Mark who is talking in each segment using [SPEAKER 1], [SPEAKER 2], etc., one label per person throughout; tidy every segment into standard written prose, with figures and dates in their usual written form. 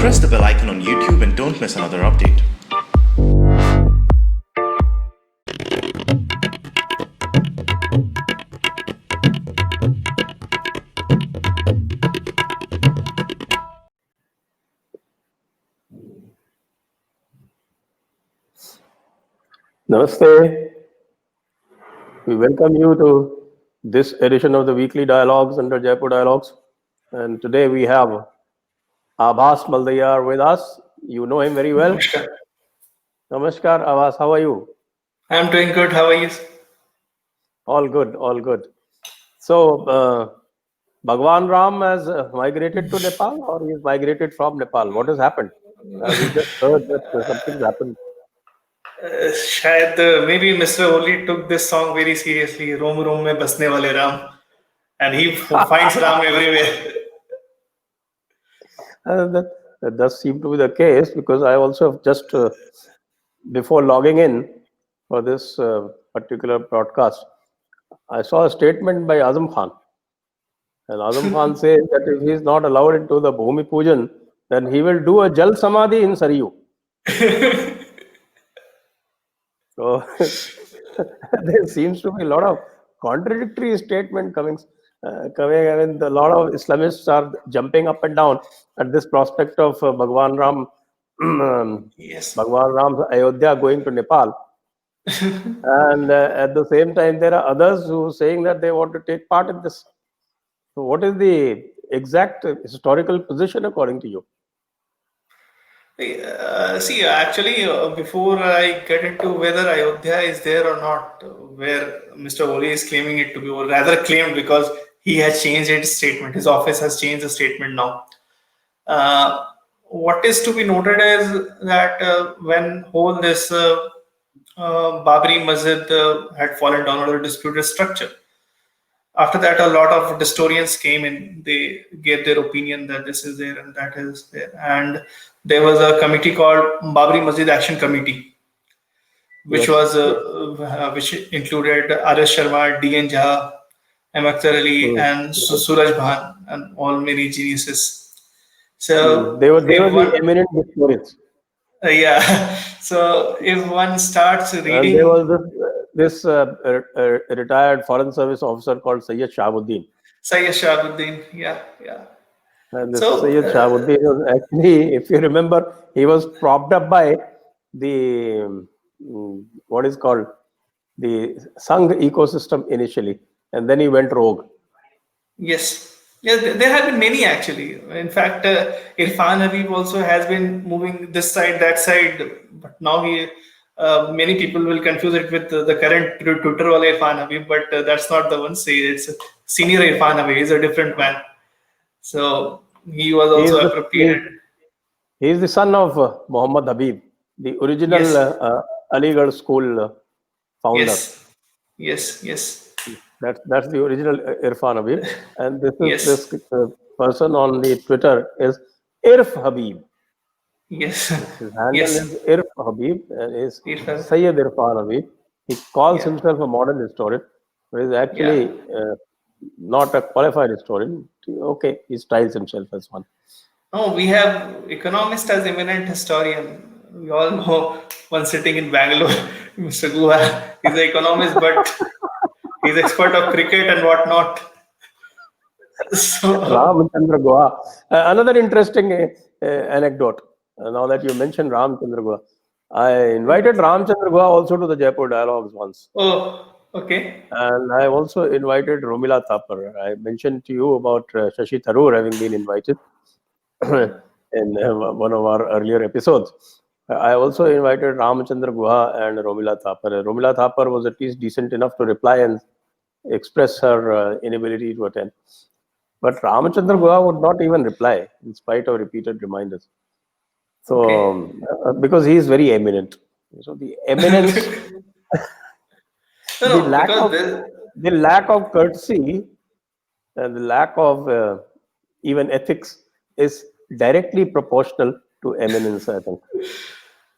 [SPEAKER 1] Press the bell icon on YouTube and don't miss another update.
[SPEAKER 2] Namaste. We welcome you to this edition of the weekly dialogues under Jaipur Dialogues. And today we have Abhas Maldayar with us. You know him very well.
[SPEAKER 3] Namaskar.
[SPEAKER 2] Namaskar, Abhas. How are you?
[SPEAKER 3] I'm doing good. How are you?
[SPEAKER 2] All good, all good. So, Bhagwan Ram has migrated to Nepal or he's migrated from Nepal? What has happened? We just heard that something's happened.
[SPEAKER 3] शायद maybe Mr. Oli took this song very seriously. रोम रोम में बसने वाले Ram, and he finds Ram everywhere.
[SPEAKER 2] That does seem to be the case because I also have just before logging in for this particular broadcast, I saw a statement by Azam Khan. And Azam Khan says that if he is not allowed into the Bhumi Pujan, then he will do a Jal Samadhi in Saryu. So there seems to be a lot of contradictory statement coming. I mean, a lot of Islamists are jumping up and down at this prospect of Bhagwan Ram,
[SPEAKER 3] Yes.
[SPEAKER 2] Bhagwan Ram's Ayodhya going to Nepal. And at the same time, there are others who are saying that they want to take part in this. So what is the exact historical position according to you?
[SPEAKER 3] See, actually, before I get into whether Ayodhya is there or not, where Mr. Oli is claiming it to be, or rather claimed because he has changed his statement. His office has changed the statement now. What is to be noted is that when whole this Babri Masjid had fallen down under a disputed structure, after that, a lot of historians came in. They gave their opinion that this is there and that is there. And there was a committee called Babri Masjid Action Committee, which
[SPEAKER 2] Yes.
[SPEAKER 3] was which included R.S. Sharma, D.N. Jha, M. Akhtar Ali, and Suraj Bhan, and all many geniuses. So
[SPEAKER 2] They were
[SPEAKER 3] if
[SPEAKER 2] the
[SPEAKER 3] one,
[SPEAKER 2] eminent historians.
[SPEAKER 3] yeah, so if one starts
[SPEAKER 2] And there
[SPEAKER 3] reading,
[SPEAKER 2] was this retired foreign service officer called Sayyid Shahabuddin.
[SPEAKER 3] Sayyid Shahabuddin, yeah.
[SPEAKER 2] And this
[SPEAKER 3] So
[SPEAKER 2] Sayyid Shahabuddin was actually, if you remember, he was propped up by the, what is called, the Sangh ecosystem initially. And then he went rogue.
[SPEAKER 3] yes. There have been many actually. In fact, Irfan Habib also has been moving this side, that side, but now many people will confuse it with the current Twitter wala Irfan Habib, but that's not the one. See, it's senior Irfan Habib. He's a different man. So he was
[SPEAKER 2] He is
[SPEAKER 3] also
[SPEAKER 2] the,
[SPEAKER 3] appropriated.
[SPEAKER 2] he is the son of Muhammad Habib, the original
[SPEAKER 3] Yes.
[SPEAKER 2] Aligarh school founder.
[SPEAKER 3] Yes.
[SPEAKER 2] That's the original Irfan Habib, and this is
[SPEAKER 3] Yes.
[SPEAKER 2] this person on the Twitter is Irf Habib.
[SPEAKER 3] Yes.
[SPEAKER 2] His handle
[SPEAKER 3] Yes.
[SPEAKER 2] is Irf Habib and is
[SPEAKER 3] Irfan.
[SPEAKER 2] Sayyid Irfan Habib. He calls
[SPEAKER 3] Yeah.
[SPEAKER 2] himself a modern historian, but is actually not a qualified historian. Okay, he styles himself as one.
[SPEAKER 3] No, we have economist as eminent historian. We all know one sitting in Bangalore, Mr. Guha. He's an economist, but he's expert of cricket and whatnot. So
[SPEAKER 2] Ramchandra Guha. Another interesting anecdote. Now that you mentioned Ramchandra Guha, I invited Ramchandra Guha also to the Jaipur Dialogues once.
[SPEAKER 3] oh, okay.
[SPEAKER 2] And I also invited Romila Thapar. I mentioned to you about Shashi Tharoor having been invited in one of our earlier episodes. I also invited Ramchandra Guha and Romila Thapar. Romila Thapar was at least decent enough to reply and express her inability to attend. But Ramchandra Guha would not even reply in spite of repeated reminders. So,
[SPEAKER 3] Okay.
[SPEAKER 2] because he is very eminent. So the eminence,
[SPEAKER 3] No,
[SPEAKER 2] the lack
[SPEAKER 3] because
[SPEAKER 2] of the lack of courtesy and the lack of even ethics is directly proportional to eminence, I think.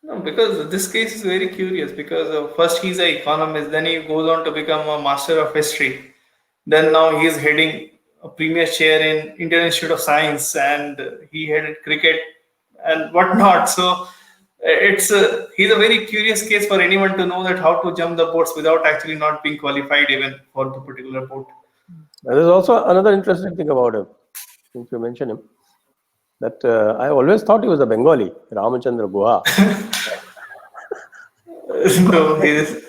[SPEAKER 3] no, because this case is very curious because first he's an economist, then he goes on to become a master of history. Then now he is heading a premier chair in Indian Institute of Science, and he headed cricket and whatnot. So he's a very curious case for anyone to know that how to jump the boats without actually not being qualified even for the particular boat.
[SPEAKER 2] And there's also another interesting thing about him, since you mentioned him, that I always thought he was a Bengali, Ramachandra Guha.
[SPEAKER 3] No, he is.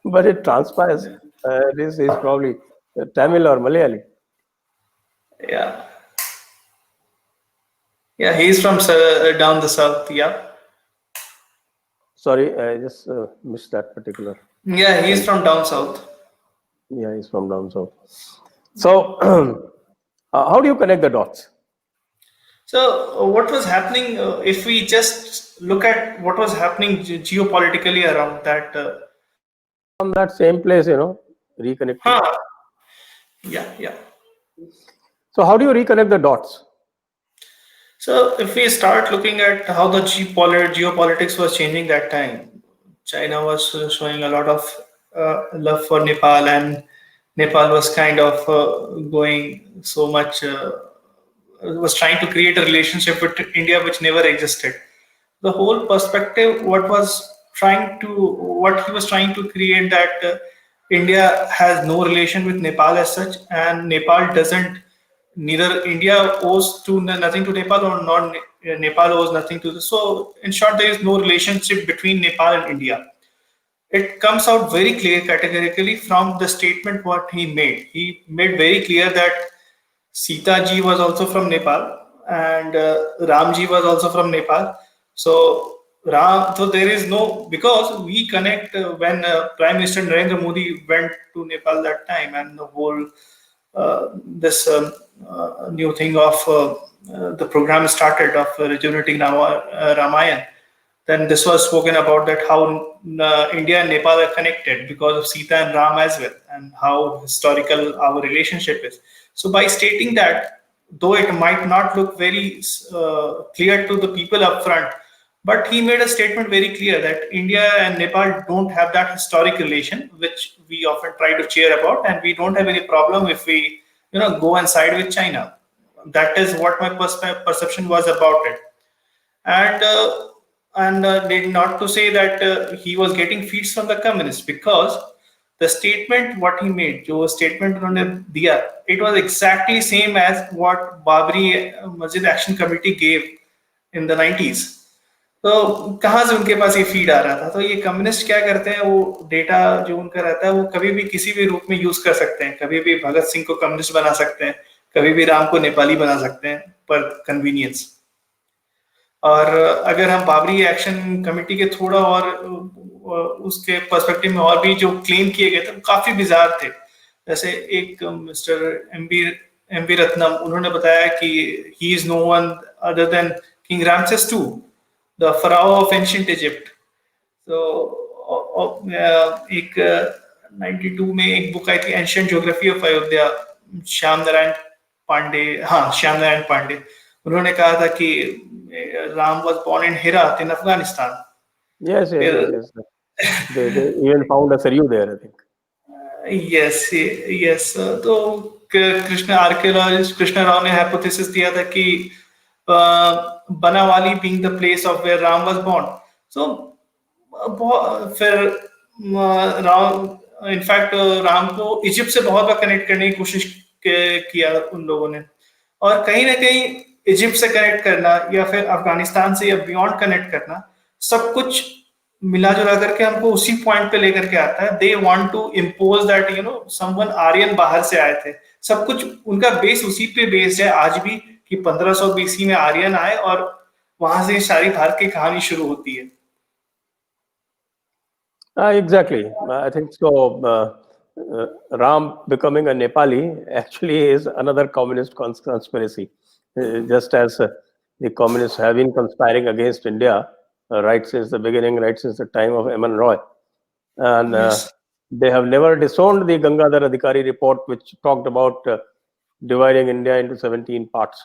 [SPEAKER 2] But it transpires this is probably Tamil or Malayali.
[SPEAKER 3] Yeah. Yeah, he's from down the south. Yeah.
[SPEAKER 2] Sorry, I just missed that particular.
[SPEAKER 3] Yeah, he's from down south.
[SPEAKER 2] Yeah, he's from down south. So, how do you connect the dots?
[SPEAKER 3] So, what was happening, if we just look at what was happening geopolitically around that?
[SPEAKER 2] From that same place, reconnecting.
[SPEAKER 3] Huh. Yeah, yeah.
[SPEAKER 2] So, how do you reconnect the dots?
[SPEAKER 3] So, if we start looking at how the geopolitics was changing that time, China was showing a lot of love for Nepal, and Nepal was kind of going so much, was trying to create a relationship with India which never existed. The whole perspective, what he was trying to create, that India has no relation with Nepal as such, and Nepal doesn't, neither India owes to nothing to Nepal, or not Nepal owes nothing to this. So in short, there is no relationship between Nepal and India. It comes out very clear categorically from the statement what he made. He made very clear that Sita ji was also from Nepal, and Ram ji was also from Nepal. So so there is no, because we connect when Prime Minister Narendra Modi went to Nepal that time, and the whole this new thing of the program started of rejuvenating Ramayan. Then this was spoken about, that how India and Nepal are connected because of Sita and Ram as well, and how historical our relationship is. So by stating that, though it might not look very clear to the people up front, but he made a statement very clear that India and Nepal don't have that historic relation, which we often try to cheer about, and we don't have any problem if we, go and side with China. That is what my perception was about it. And not to say that he was getting feeds from the communists, because the statement what he made, जो statement उन्होंने दिया, it was exactly same as what Babri Masjid Action Committee gave in the 90s. तो कहाँ से उनके पास ये feed आ रहा था? तो ये कम्युनिस्ट क्या करते हैं, वो डेटा जो उनका रहता है वो कभी भी किसी भी रूप में यूज कर सकते हैं. कभी भी भगत सिंह को कम्युनिस्ट बना सकते हैं, कभी भी राम को नेपाली बना सकते हैं पर कन्वीनियंस. और अगर हम बाबरी एक्शन कमेटी के थोड़ा और उसके पर्सपेक्टिव में और भी जो क्लेम किए गए थे वो काफी बिजार थे. जैसे एक मिस्टर एम बी रत्नम, उन्होंने बताया कि he is no one other than king Ramesses II, the pharaoh of ancient Egypt. तो एक 92 में एक बुक आई थी, ancient geography of Ayodhya, Shyam Narayan Pandey. उन्होंने कहा था कि Ram was born in Herat in Afghanistan.
[SPEAKER 2] Yes. They even found a Saryu there, I think.
[SPEAKER 3] Yes. तो आर्कियोलॉजिस्ट कृष्णा राव ने हाइपोथेसिस दिया था कि Banawali being the place of where Ram was born. So फिर इनफैक्ट राम को इजिप्ट से बहुत बार कनेक्ट करने की कोशिश किया उन लोगों ने, और कहीं ना कहीं इजिप्ट से कनेक्ट करना या फिर अफगानिस्तान से या बियॉन्ड कनेक्ट करना, सब कुछ मिला जुला करके हमको उसी पॉइंट पे लेकर के आता है. They want to impose that someone Aryan बाहर से आए थे. सब कुछ उनका बेस उसी पे बेस्ड है आज भी, कि 1500 BC में आर्यन आए और वहां से सारी भारत की कहानी शुरू होती है.
[SPEAKER 2] Exactly. I think so. Ram becoming a Nepali actually is another communist conspiracy. Just as the communists have been conspiring against India right since the beginning, right since the time of M.N. Roy. And they have never disowned the Gangadhar Adhikari report, which talked about dividing India into 17 parts,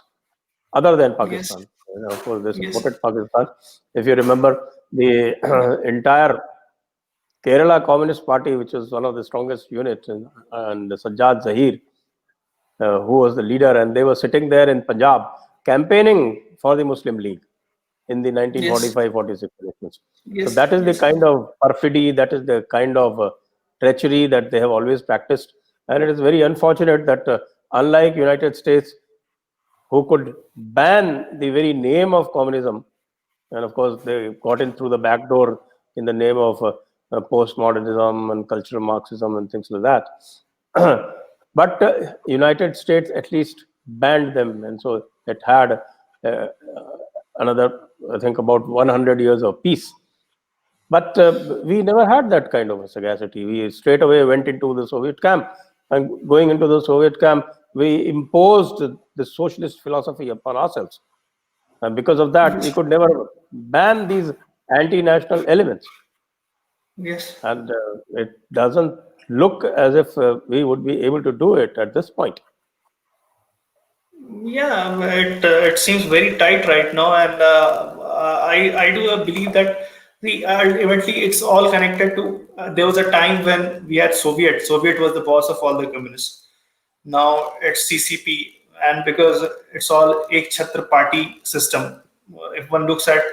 [SPEAKER 2] other than Pakistan.
[SPEAKER 3] Yes.
[SPEAKER 2] Of course, they supported Pakistan. If you remember, the entire Kerala Communist Party, which was one of the strongest units, and Sajjad Zahir, who was the leader, and they were sitting there in Punjab campaigning for the Muslim League. in the 1945-46 elections. So
[SPEAKER 3] Yes.
[SPEAKER 2] that is the
[SPEAKER 3] Yes.
[SPEAKER 2] kind of perfidy, that is the kind of treachery that they have always practiced. And it is very unfortunate that unlike United States, who could ban the very name of communism, and of course they got in through the back door in the name of postmodernism and cultural Marxism and things like that. But United States at least banned them, and so it had another, I think, about 100 years of peace. But we never had that kind of a sagacity. We straight away went into the Soviet camp, and going into the Soviet camp, we imposed the socialist philosophy upon ourselves. And because of that, we could never ban these anti-national elements.
[SPEAKER 3] Yes.
[SPEAKER 2] And it doesn't look as if we would be able to do it at this point.
[SPEAKER 3] Yeah, it seems very tight right now, and I do believe that ultimately it's all connected to. There was a time when we had Soviet. Soviet was the boss of all the communists. Now it's CCP, and because it's all Ek Chhatra party system. If one looks at,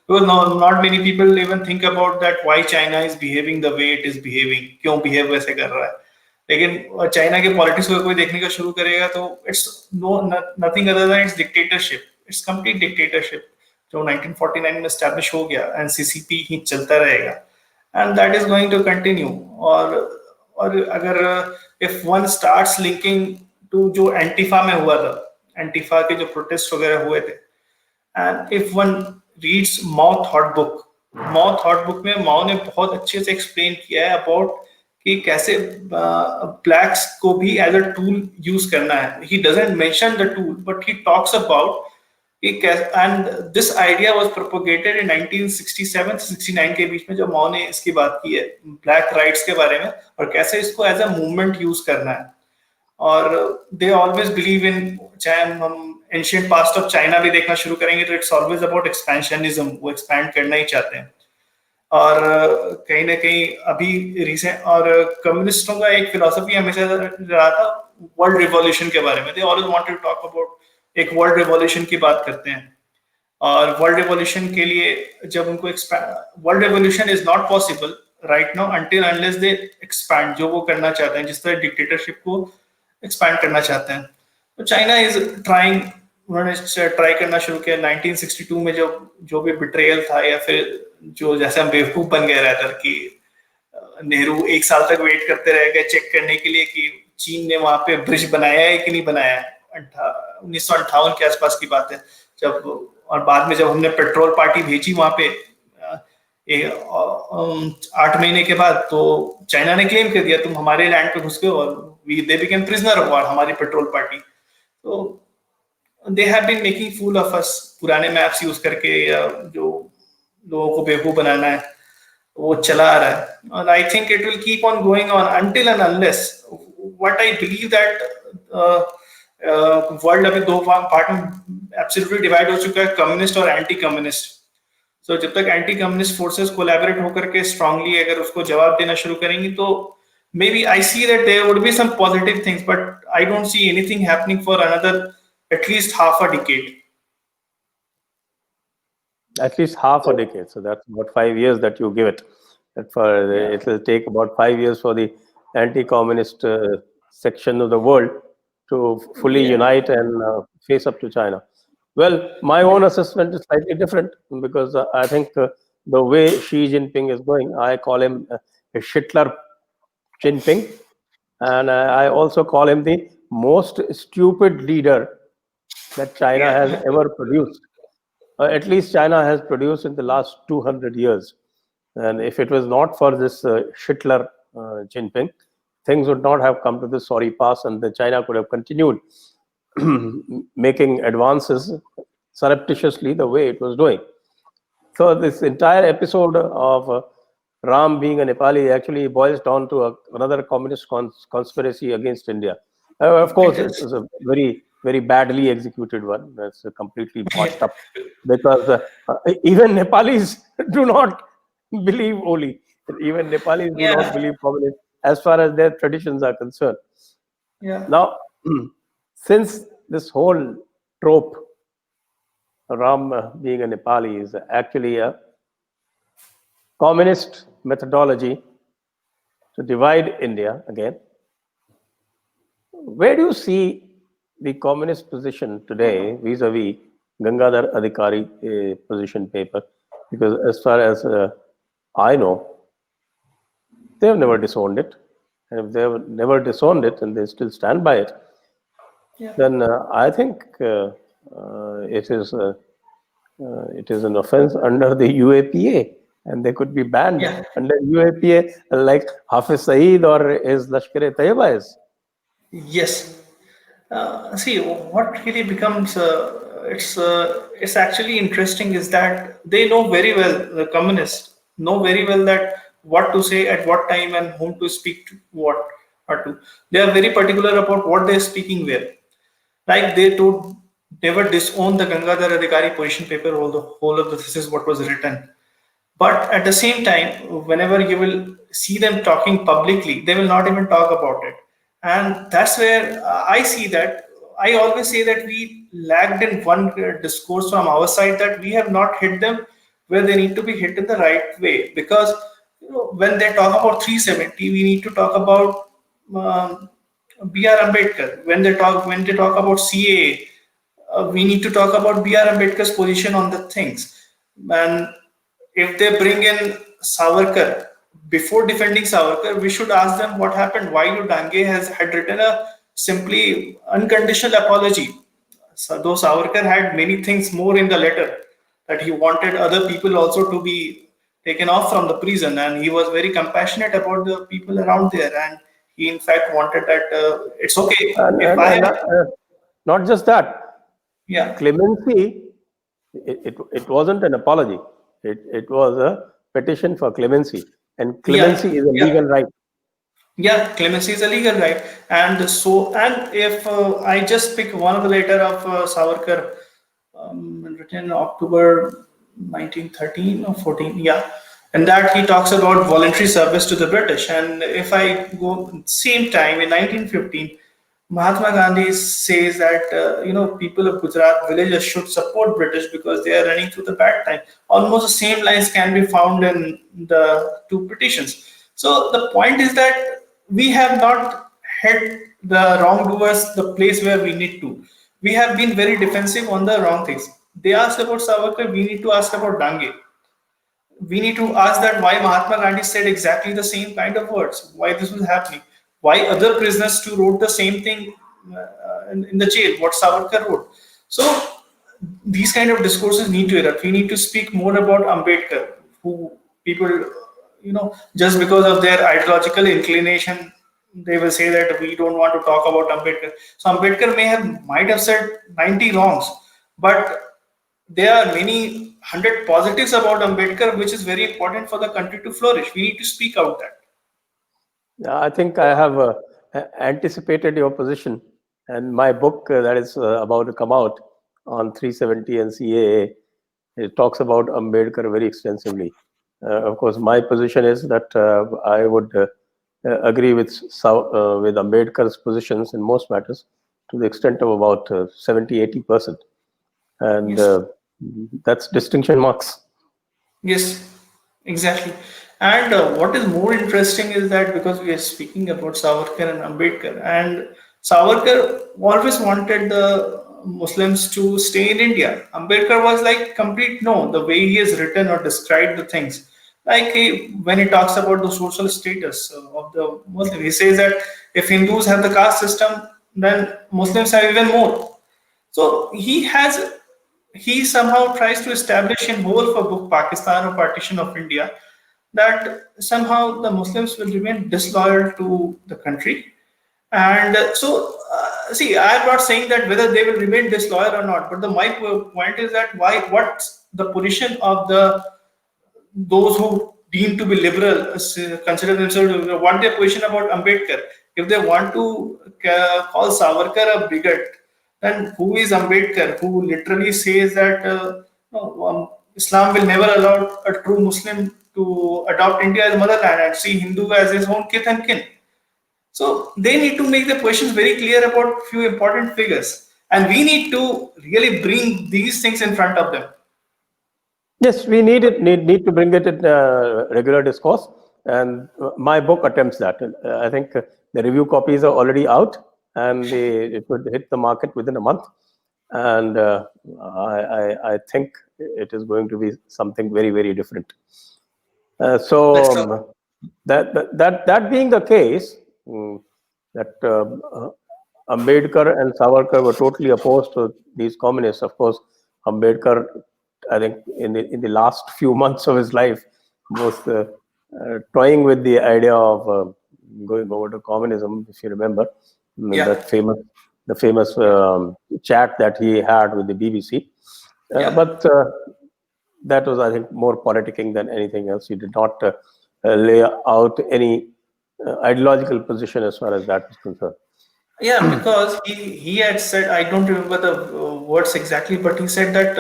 [SPEAKER 3] because not many people even think about that why China is behaving the way it is behaving, क्यों behave वैसे कर रहा है. लेकिन China के politics को कोई देखने का शुरू करेगा तो it's nothing other than it's dictatorship. It's complete dictatorship जो 1949 में एस्टैब्लिश हो गया, एंड सीसीपी ही चलता रहेगा, and that is going to continue. और अगर if one starts linking to जो एंटीफा में हुआ था, एंटीफा के जो प्रोटेस्ट वगैरह हुए थे, and if one reads Mao thought book में माओ ने बहुत अच्छे से एक्सप्लेन किया है अबाउट कि कैसे ब्लैक्स को भी एज अ टूल यूज करना है. He doesn't mention the tool but he talks about and this idea was propagated in 1967-69 के बीच में, जो माओ ने इसकी बात की है ब्लैक राइट्स के बारे में और कैसे इसको एज अ मूवमेंट यूज करना है. और दे ऑलवेज बिलीव इन, चाहे हम एंशिएंट पास्ट ऑफ चाइना भी देखना शुरू करेंगे तो इट्स ऑलवेज अबाउट एक्सपेंशनिज्म. वो एक्सपैंड करना ही चाहते हैं. और कहीं ना कहीं अभी रिसेंट और कम्युनिस्टों का एक फिलॉसफी हमेशा रहा था वर्ल्ड रिवॉल्यूशन के बारे में. They always wanted to talk about एक वर्ल्ड रिवॉल्यूशन की बात करते हैं. और वर्ल्ड रिवॉल्यूशन के लिए जब उनको world revolution is not possible right now until unless they expand, जो वो करना चाहते हैं, जिस तरह डिक्टेटरशिप को एक्सपैंड करना चाहते हैं. तो चाइना इज ट्राइंग, उन्होंने ट्राई करना शुरू किया 1962 में, जो भी बिट्रेयल था, या फिर जो जैसे हम बेवकूफ बन गए रहते कि नेहरू एक साल तक वेट करते रह गए चेक करने के लिए कि चीन ने वहां पे ब्रिज बनाया है कि नहीं बनाया है. 1958 के आसपास की बात है जब, और बाद में जब हमने पेट्रोल पार्टी भेजी वहां पे 8 महीने के बाद, तो चाइना ने क्लेम कर दिया तुम हमारे लैंड पे घुस गए, और they became prisoner of war, हमारी पेट्रोल पार्टी. तो they have been making fool of us, पुराने मैप्स यूज करके, या जो लोगों को बेवकूफ बनाना है वो चला आ रहा है. और I think it will keep on going on until and unless, what I believe that world अभी दो पार्ट में एब्सोल्युटली डिवाइड हो चुका है, कम्युनिस्ट और एंटी कम्युनिस्ट. सो जब तक एंटी कम्युनिस्ट फोर्सेस कोलैबोरेट होकर के स्ट्रांगली अगर उसको जवाब देना शुरू करेंगी, तो maybe I see that there would be some positive things, but I don't see anything happening for another at least half a decade.
[SPEAKER 2] At least half a decade. So that's about 5 years that you give it. It will take about 5 years for the anti-communist section of the world to fully unite and face up to China. Well, my own assessment is slightly different, because I think the way Xi Jinping is going, I call him a Hitler Jinping, and I also call him the most stupid leader that China has ever produced. At least China has produced in the last 200 years. And if it was not for this Hitler Jinping, things would not have come to this sorry pass, and China could have continued making advances surreptitiously the way it was doing. So this entire episode of Ram being a Nepali actually boils down to another communist conspiracy against India. Of course, it's a very, very badly executed one. That's completely botched up, because even Nepalis do not believe Oli. Even Nepalis do not believe communism as far as their traditions are concerned.
[SPEAKER 3] Yeah.
[SPEAKER 2] Now, since this whole trope Ram, being a Nepali, is actually a communist methodology to divide India again. Where do you see the communist position today vis-a-vis Gangadhar Adhikari position paper? Because as far as I know, they have never disowned it. And if they have never disowned it and they still stand by it, then I think it is an offense under the UAPA, and they could be banned under UAPA, like Hafiz Saeed or his Lashkar-e-Taiba is.
[SPEAKER 3] Yes. See, what really becomes it's actually interesting is that they know very well, the communists know very well that what to say at what time and whom to speak to what or to. They are very particular about what they are speaking where. Like they told, never disown the Gangadhar Adhikari position paper, all the whole of this is what was written. But at the same time, whenever you will see them talking publicly, they will not even talk about it. And that's where I see that. I always say that we lagged in one discourse from our side, that we have not hit them where they need to be hit in the right way. Because when they talk about 370, we need to talk about B.R. Ambedkar. When they talk about CAA, we need to talk about B.R. Ambedkar's position on the things. And if they bring in Savarkar, before defending Savarkar, we should ask them what happened. Why Dange had written a simply unconditional apology. So though Savarkar had many things more in the letter, that he wanted other people also to be taken off from the prison, and he was very compassionate about the people around there, and he in fact wanted that it's okay.
[SPEAKER 2] Not just that.
[SPEAKER 3] Yeah.
[SPEAKER 2] Clemency, it wasn't an apology. It was a petition for clemency, and clemency is a legal right.
[SPEAKER 3] Yeah, clemency is a legal right, and if I just pick one of the letter of Savarkar, written in October 1913 or 14, and that he talks about voluntary service to the British. And if I go same time in 1915, Mahatma Gandhi says that people of Gujarat villages should support British because they are running through the bad time. Almost the same lines can be found in the two petitions. So the point is that we have not hit the wrongdoers the place where we need to. We have been very defensive on the wrong things. They asked about Savarkar, we need to ask about Dange. We need to ask that why Mahatma Gandhi said exactly the same kind of words, why this was happening, why other prisoners too wrote the same thing in the jail, what Savarkar wrote. So these kind of discourses need to erupt. We need to speak more about Ambedkar, who people, just because of their ideological inclination, they will say that we don't want to talk about Ambedkar. So Ambedkar might have said 90 wrongs, but there are many 100 positives about Ambedkar, which is very important for the country to flourish. We need to speak out that.
[SPEAKER 2] I think I have anticipated your position, and my book that is about to come out on 370 and CAA, it talks about Ambedkar very extensively. Of course, my position is that I would agree with Ambedkar's positions in most matters to the extent of about 70-80%, and
[SPEAKER 3] yes.
[SPEAKER 2] That's distinction marks.
[SPEAKER 3] Yes, exactly. And what is more interesting is that because we are speaking about Savarkar and Ambedkar, and Savarkar always wanted the Muslims to stay in India. Ambedkar was like complete no, the way he has written or described the things. Like when he talks about the social status of the Muslim, he says that if Hindus have the caste system, then Muslims have even more. So he somehow tries to establish in whole for book Pakistan or partition of India that somehow the Muslims will remain disloyal to the country. And see, I am not saying that whether they will remain disloyal or not, but my point is that what's the position of those who deem to be liberal, consider themselves, what their position about Ambedkar? If they want to call Savarkar a bigot, then who is Ambedkar, who literally says that Islam will never allow a true Muslim to adopt India as motherland and see Hindu as his own kith and kin? So they need to make the questions very clear about few important figures. and we need to really bring these things in front of them.
[SPEAKER 2] Yes, we need to bring it in regular discourse, and my book attempts that. I think the review copies are already out, and it would hit the market within a month. And I think it is going to be something very, very different.
[SPEAKER 3] Let's
[SPEAKER 2] That being the case, that Ambedkar and Savarkar were totally opposed to these communists. Of course, Ambedkar, I think, in the last few months of his life, was toying with the idea of going over to communism. If you remember, that famous chat that he had with the BBC. But that was, I think, more politicking than anything else. He did not lay out any ideological position as far as that is concerned.
[SPEAKER 3] Yeah, because he had said, I don't remember the words exactly, but he said that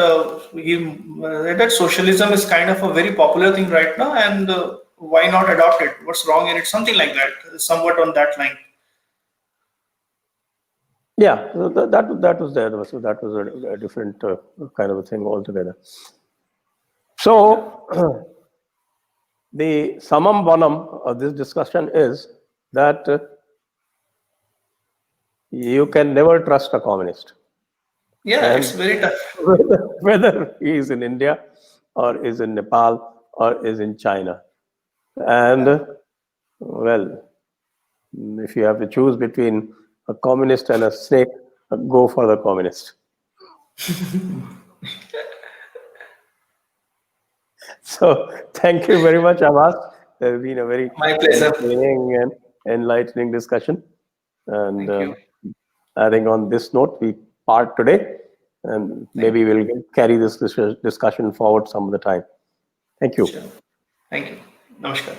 [SPEAKER 3] that socialism is kind of a very popular thing right now, and why not adopt it? What's wrong in it? Something like that, somewhat on that line.
[SPEAKER 2] Yeah, so that was there. So that was a different kind of a thing altogether. So the summum bonum of this discussion is that you can never trust a communist.
[SPEAKER 3] Yeah, it's very tough.
[SPEAKER 2] Whether he is in India or is in Nepal or is in China. And well, if you have to choose between a communist and a snake, go for the communist. So thank you very much, Abbas. It's been a very entertaining and enlightening discussion. And I think on this note, we part today, and maybe we'll carry this discussion forward some other time. Thank you.
[SPEAKER 3] Sure. Thank you. Namaskar.